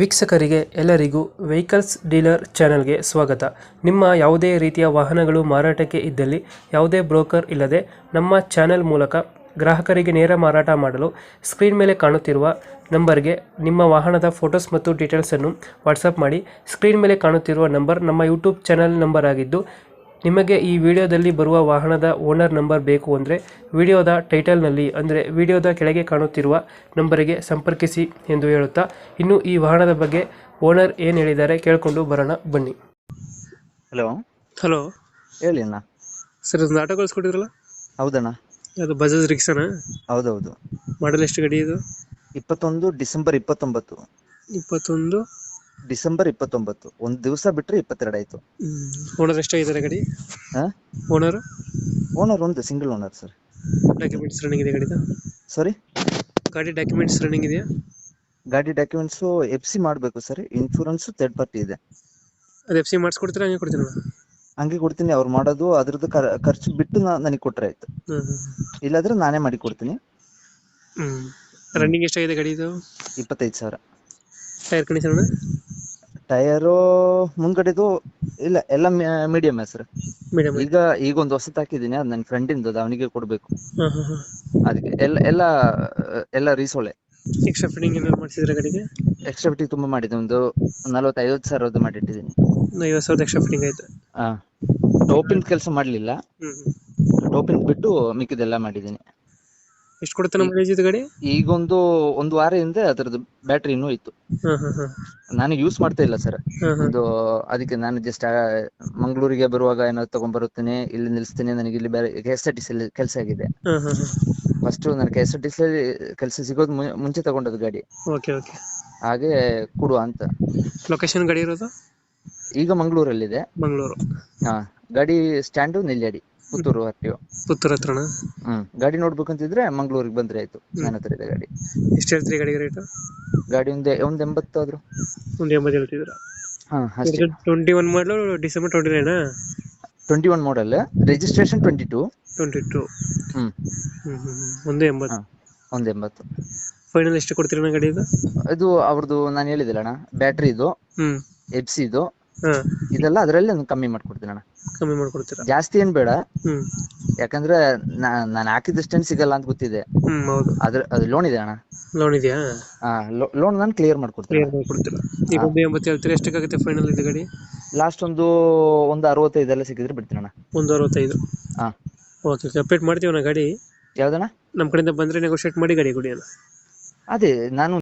ವೀಕ್ಷಕರಿಗೆ ಎಲ್ಲರಿಗೂ vehicles dealer ಚಾನೆಲ್ಗೆ ಸ್ವಾಗತ. ನಿಮ್ಮ ಯಾವುದೇ ರೀತಿಯ ವಾಹನಗಳು ಮಾರಾಟಕ್ಕೆ ಇದ್ದಲ್ಲಿ ಯಾವುದೇ ಬ್ರೋಕರ್ ಇಲ್ಲದೆ ನಮ್ಮ ಚಾನೆಲ್ ಮೂಲಕ ಗ್ರಾಹಕರಿಗೆ ನೇರ ಮಾರಾಟ ಮಾಡಲು ಸ್ಕ್ರೀನ್ ಮೇಲೆ ಕಾಣುತ್ತಿರುವ ನಂಬರ್ಗೆ ನಿಮ್ಮ ವಾಹನದ ಫೋಟೋಸ್ ಮತ್ತು ಡೀಟೇಲ್ಸನ್ನು ವಾಟ್ಸಪ್ ಮಾಡಿ. ಸ್ಕ್ರೀನ್ ಮೇಲೆ ಕಾಣುತ್ತಿರುವ ನಂಬರ್ ನಮ್ಮ ಯೂಟ್ಯೂಬ್ ಚಾನೆಲ್ ನಂಬರ್ ಆಗಿದ್ದು, ನಿಮಗೆ ಈ ವಿಡಿಯೋದಲ್ಲಿ ಬರುವ ವಾಹನದ ಓನರ್ ನಂಬರ್ ಬೇಕು ಅಂದರೆ ವಿಡಿಯೋದ ಟೈಟಲ್ನಲ್ಲಿ ಅಂದರೆ ವಿಡಿಯೋದ ಕೆಳಗೆ ಕಾಣುತ್ತಿರುವ ನಂಬರಿಗೆ ಸಂಪರ್ಕಿಸಿ ಎಂದು ಹೇಳುತ್ತಾ, ಇನ್ನು ಈ ವಾಹನದ ಬಗ್ಗೆ ಓನರ್ ಏನು ಹೇಳಿದ್ದಾರೆ ಕೇಳಿಕೊಂಡು ಬರೋಣ ಬನ್ನಿ. ಹಲೋ ಹಲೋ, ಹೇಳಿ ಅಣ್ಣ. ಸರ್ ಒಂದು ಆಟೋ ಕಳಿಸ್ಕೊಟ್ಟಿದ್ರಲ್ಲ, ಹೌದಣ್ಣ, ಅದು ಬಜಾಜ್ ರಿಕ್ಸಾನ? ಹೌದೌದು. ಮಾಡಲ್ ಎಷ್ಟು ಗಾಡಿ ಇದು? 21 ಡಿಸೆಂಬರ್ 29. 21 ಡಿಸೆಂಬರ್ 29, ಒಂದು ದಿವಸ ಬಿಟ್ರೆ 22 ಆಯ್ತು. ಓನರ್ ಎಷ್ಟಾಗಿದ್ದಾರೆ ಗಾಡಿ? ಓನರ್ ಓನರ್ ಒಂದು single owner sir. Documents running ಇದೆ ಗಾಡಿದು? ಸಾರಿ, ಗಾಡಿ ಡಾಕ್ಯುಮೆಂಟ್ಸ್ ರನ್ನಿಂಗ್ ಇದೆಯಾ? ಗಾಡಿ ಡಾಕ್ಯುಮೆಂಟ್ಸ್ FC ಮಾಡಬೇಕು ಸರ್. ಇನ್ಶೂರೆನ್ಸ್ ಥರ್ಡ್ ಪಾರ್ಟಿ ಇದೆ. ಅದು FC ಮಾಡಿಸ್ಕೊಡ್ತೀರಾ ಹಂಗೆ ಕೊಡ್ತೀರಾ? ಹಂಗೆ ಕೊಡ್ತೀನಿ. ಅವ್ರು ಮಾಡೋದು ಅದ್ರದ್ದು ಖರ್ಚು ಬಿಟ್ಟು ನನಗೆ ಕೊಟ್ರೆ ಆಯ್ತು. ಇಲ್ಲಾಂದ್ರೆ ನಾನೇ ಮಾಡಿ ಕೊಡ್ತೀನಿ. ರನ್ನಿಂಗ್ ಎಷ್ಟಾಗಿದೆ ಗಾಡಿ ಇದು? 25,000. Tyre condition? ಟೈರು ಮುಂದ್ಗಡೆದು ಇಲ್ಲ, ಎಲ್ಲ ಮೀಡಿಯಂ ಸರ್. ಮೀಡಿಯಂ. ಈಗ ಒಂದು ಹೊಸತ್ ಹಾಕಿದ್ದೀನಿ, ಅದು ನನ್ನ ಫ್ರೆಂಡಿಂದ, ಅವನಿಗೆ ಕೊಡ್ಬೇಕು. ಅದಕ್ಕೆ ಎಲ್ಲ ರೀಸೋಳೆ. ಎಕ್ಸ್ಟ್ರಾ ಫಿಟ್ಟಿಂಗ್ ಏನಾದ್ರು ಮಾಡಿಸಿದ್ರೆ ಗಾಡಿಗೆ? ಎಕ್ಸ್ಟ್ರಾ ಫಿಟ್ಟಿಂಗ್ ತುಂಬಾ ಮಾಡಿದ್ದೆ. ಒಂದು 40-50 ಮಾಡಿಟ್ಟಿದ್ದೀನಿ. 50,000 ಎಕ್ಸ್ಟ್ರಾ ಫಿಟ್ಟಿಂಗ್ ಆಯ್ತು. ಟೋಪಿನ್ ಕೆಲಸ ಮಾಡ್ಲಿಲ್ಲ. ಟೋಪಿನ್ ಬಿಟ್ಟು ಮಿಕ್ಕಿದೆಲ್ಲ ಮಾಡಿದ್ದೀನಿ. ಎಷ್ಟು ಕೊಡುತ್ತೆ ನಮ್ಮ ಮೈಲೇಜ್ ಇದು ಗಾಡಿ? ಈಗ ಒಂದು ವಾರ ಹಿಂದೆ ಅದ್ರದ್ದು ಬ್ಯಾಟ್ರಿ ಇನ್ನೂ ಇತ್ತು. ನಾನು ಯೂಸ್ ಮಾಡ್ತಾ ಇಲ್ಲ ಸರ್. ಅದಕ್ಕೆ ನಾನು ಜಸ್ಟ್ ಮಂಗಳೂರಿಗೆ ಬರುವಾಗ ಏನಾದ್ರು ತಗೊಂಡ್ಬರುತ್ತೇನೆ, ಇಲ್ಲಿ ನಿಲ್ಸ್ತೇನೆ. ನನಗೆ ಇಲ್ಲಿ ಬೇರೆ KSRTC ಕೆಲಸ ಆಗಿದೆ. ಫಸ್ಟ್ ನಾನು KSRTC ಕೆಲಸ ಸಿಗೋದು ಮುಂಚೆ ತಗೊಂಡದ್ದು ಗಾಡಿ. ಹಾಗೆ ಕೊಡುವ ಅಂತ. ಲೊಕೇಶನ್ ಗಾಡಿ ಇರೋದು ಈಗ ಮಂಗಳೂರಲ್ಲಿದೆ. ಮಂಗಳೂರು. ಗಾಡಿ ಸ್ಟ್ಯಾಂಡು ನೆಲ್ಯಾಡಿ, ಪುತ್ತೂರು RTO. ಪುತ್ತೂರು ಹತ್ರನಾ? ಗಾಡಿ ನೋಡ್ಬೇಕಂತಿದ್ರೆ ಮಂಗಳೂರಿಗೆ ಬಂದ್ರೆ ಆಯ್ತು. ನನ್ನ ಹತ್ರ ಇದೆ ಗಾಡಿ. ಎಷ್ಟು ಹೇಳ್ತೀರಿ ಗಾಡಿಗೆ ರೇಟ್? ಗಾಡಿ ಒಂದು 80 ಆದ್ರು. ಒಂದು 80 ಹೇಳ್ತಿದ್ದೀರಾ? ಅಷ್ಟೇ. 21 ಮಾಡಲು ಡಿಸೆಂಬರ್ 29? 21 ಮಾಡಲ್, ರಿಜಿಸ್ಟ್ರೇಷನ್ 22. ಒಂದು 80. ಒಂದು 80. ಫೈನಲ್ ಎಷ್ಟು ಕೊಡ್ತೀರಣ್ಣ ಗಾಡಿ ಇದು? ಇದು ಅವ್ರದ್ದು ನಾನು ಹೇಳಿದಿಲ್ಲ ಅಣ್ಣ, ಬ್ಯಾಟ್ರಿ ಇದು, FC ಇದು, ಇದೆಲ್ಲ ಅದರಲ್ಲಿ ಕಮ್ಮಿ ಮಾಡ್ಕೊಡ್ತೀನಿ ಅಣ್ಣ. ಕಮ್ಮಿ ಮಾಡ್ಕೊಡ್ತೀರಾ? ಜಾಸ್ತಿ ಏನ್ ಬೇಡ, ಯಾಕಂದ್ರೆ ನಾನು ಹಾಕಿದಷ್ಟೇನು ಸಿಗಲ್ಲ ಅಂತ ಗೊತ್ತಿದೆ. ಹೌದು. ಅದು ಲೋನ್ ಇದೆ ಅಣ್ಣ. ಲೋನ್ ಇದೆಯಾ? ಲೋನ್ ನಾನು ಕ್ಲಿಯರ್ ಮಾಡ್ಕೊಡ್ತೀನಿ. ಈಗ ಒಂದು 80 ಹೇಳ್ತೀರಿ, ಎಷ್ಟಕ್ಕಾಗುತ್ತೆ ಫೈನಲ್ ಇದು ಗಾಡಿ? ಲಾಸ್ಟ್ ಒಂದು 65 ಎಲ್ಲ ಸಿಕ್ಕಿದ್ರೆ ಬಿಡ್ತೀನಿ ಅಣ್ಣ. ಒಂದು 65? ಓಕೆ, ಅಪ್ಡೇಟ್ ಮಾಡ್ತೀವಣ್ಣ ಗಾಡಿ. ಯಾವ್ದಣ್ಣ? ನಮ್ಮ ಕಡೆಯಿಂದ ಬಂದ್ರೆ ನೆಗೋಷಿಯೇಟ್ ಮಾಡಿ ಗಾಡಿ ಕೊಡಿ ಅಣ್ಣ. ಅದೇ ನಾನು